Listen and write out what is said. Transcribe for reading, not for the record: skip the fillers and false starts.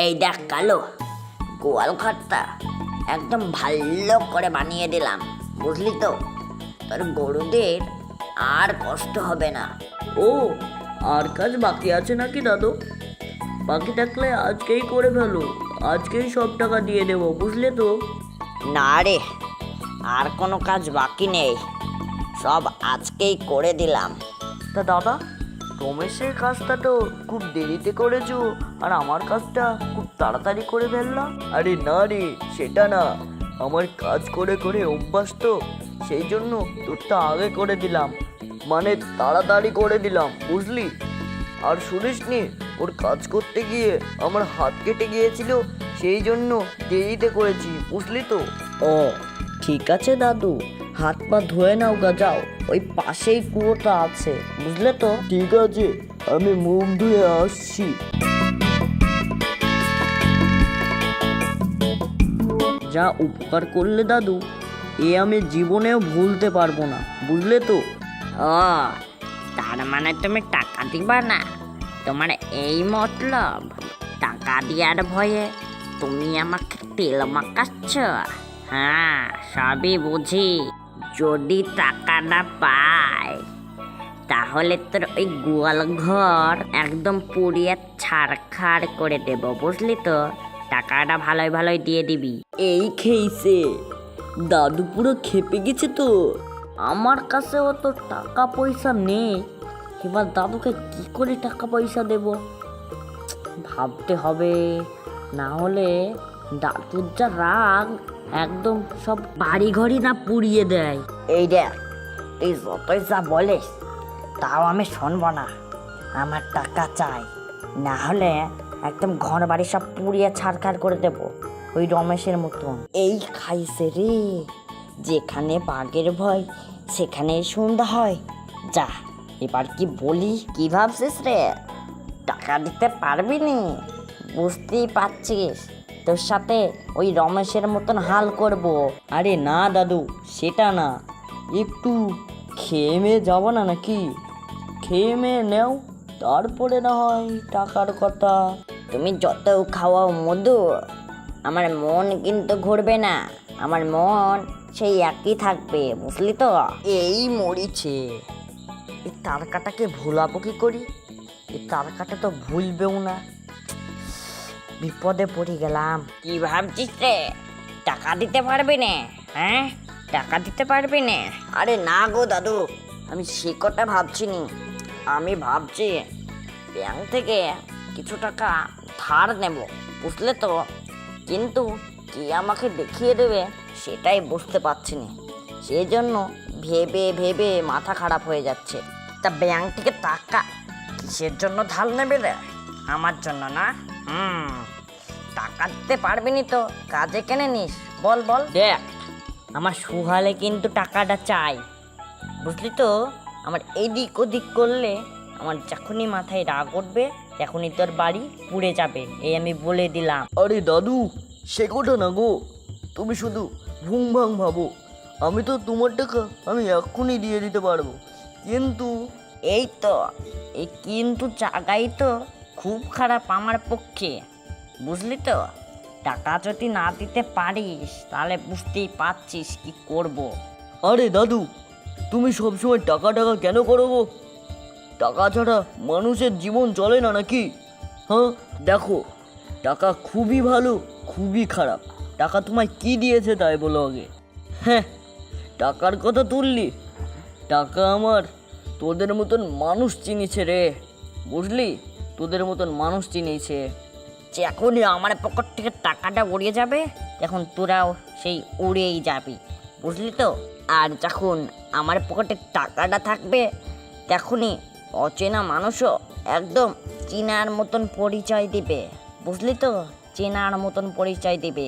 এই দেখ কালো, গোয়াল ঘরটা একদম ভালো করে বানিয়ে দিলাম, বুঝলি তো? তোর গরুদের আর কষ্ট হবে না। ও, আর কাজ বাকি আছে নাকি দাদু? বাকি থাকলে আজকেই করে ফেলো, আজকেই সব টাকা দিয়ে দেবো, বুঝলে তো? না রে, আর কোনো কাজ বাকি নেই, সব আজকেই করে দিলাম। তা দাদা, রমেশের কাজটা তো খুব দেরিতে করেছো, আর আমার কাজটা খুব তাড়াতাড়ি করে ফেললাম। আরে না রে, সেটা না, আমার কাজ করে করে অভ্যাস তো, সেই জন্য তোরটা আগে করে দিলাম, মানে তাড়াতাড়ি করে দিলাম, বুঝলি? আর শুনিসনি, ওর কাজ করতে গিয়ে আমার হাত কেটে গিয়েছিল, সেই জন্য দেরিতে করেছি, বুঝলি তো? ও ঠিক আছে দাদু, হাত পা ধুয়ে নাও গা, যাও, ওই পাশেই কুয়োটা আছে, বুঝলে তো? ঠিক আছে, আমি মুখ ধুয়ে আসছি। যা উপকার করলে দাদু, এ আমি জীবনেও ভুলতে পারবো না, বুঝলে তো? ও, তার মানে তুমি টাকা দিবা না? তোমার এই মতলব? টাকা দেওয়ার ভয়ে তুমি আমাকে তেল মাখাচ্ছ? হ্যাঁ, সবই বুঝি। যদি টাকা না পাই তাহলে তোর ওই গোয়াল ঘর একদম পুড়িয়ে ছাড়খাড় করে দেব, বুঝলি তো? টাকাটা ভালোই ভালোই দিয়ে দিবি। এই খেয়েছে, দাদু পুরো খেপে গেছে তো। আমার কাছে অত টাকা পয়সা নেই, এবার দাদুকে কি করে টাকা পয়সা দেব ভাবতে হবে, না হলে দাদুর যা রাগ, একদম সব বাড়ি ঘরই না পুড়িয়ে দেয়। এই দেখ, তুই যতই যা বলিস তাও আমি শুনবো না। আমার টাকা চাই, না হলে একদম ঘর বাড়ি সব পুড়িয়ে ছাড়খাড় করে দেব, ওই রমেশের মতন। এই খাইছে রে, যেখানে বাঘের ভয় সেখানে সন্ধ্যা হয়। যা, এবার কি বলি? কি ভাবছিস রে, টাকা দিতে পারবি নি? বুঝতেই পারছিস, তোর সাথে ওই রমেশের মতন হাল করব। আরে না দাদু, সেটা না, একটু খেয়ে মেয়ে যাবো না নাকি? খেয়ে মেয়ে নেও, তারপরে না হয় টাকার কথা। তুমি যত খাওয়াও মধু, আমার মন কিন্তু ঘুরবে না, আমার মন সেই একই থাকবে, বুঝলি তো? এই মরিছে, এই তারকাটাকে ভোলাবো কি করি? এই তারকাটা তো ভুলবেও না, বিপদে পড়ে গেলাম। কি ভাবছিস রে, টাকা দিতে পারবি না? হ্যাঁ, টাকা দিতে পারবি না? আরে না গো দাদু, আমি সে কথা ভাবছি নি, আমি ভাবছি ব্যাংক থেকে কিছু টাকা ধার নেব, বুঝলে তো? কিন্তু কি আমাকে দেখিয়ে দেবে সেটাই বুঝতে পারছি না, সেই জন্য ভেবে ভেবে মাথা খারাপ হয়ে যাচ্ছে। তা ব্যাংক থেকে টাকা কিসের জন্য ধার নেবে রে? আমার জন্য না? টাকা দিতে পারবি নি তো কাজে কেনে নিস, বল বল। দেখ, আমার সুহালে কিন্তু টাকাটা চাই, বুঝলি তো? আমার এদিক ওদিক করলে আমার যখনই মাথায় রাগ উঠবে, তখনই তোর বাড়ি পুড়ে যাবে, এই আমি বলে দিলাম। আরে দাদু, সে কথা না গো, তুমি শুধু ভুং ভাং ভাবো, আমি তো তোমার টাকা আমি এক্ষুনি দিয়ে দিতে পারবো, কিন্তু এই তো, এই কিন্তু জায়গাই তো খুব খারাপ আমার পক্ষে, বুঝলি তো? টাকা যদি না দিতে পারিস তাহলে বুঝতেই পারছিস কি করব। আরে দাদু, তুমি সবসময় টাকা টাকা কেন করো গো? টাকা ছাড়া মানুষের জীবন চলে না নাকি? হ্যাঁ দেখো, টাকা খুবই ভালো খুবই খারাপ, টাকা তোমায় কি দিয়েছে তাই বলো আগে। হ্যাঁ, টাকার কথা তুললি, টাকা আমার তোদের মতন মানুষ চিনিছে রে, বুঝলি? তোদের মতন মানুষ চিনিছে। যখনই আমার পকেট থেকে টাকাটা উড়িয়ে যাবে তখন তোরাও সেই উড়েই যাবি, বুঝলি তো? আর যখন আমার পকেটে টাকাটা থাকবে তখনই অচেনা মানুষও একদম চেনার মতন পরিচয় দিবে, বুঝলি তো? চেনার মতন পরিচয় দিবে।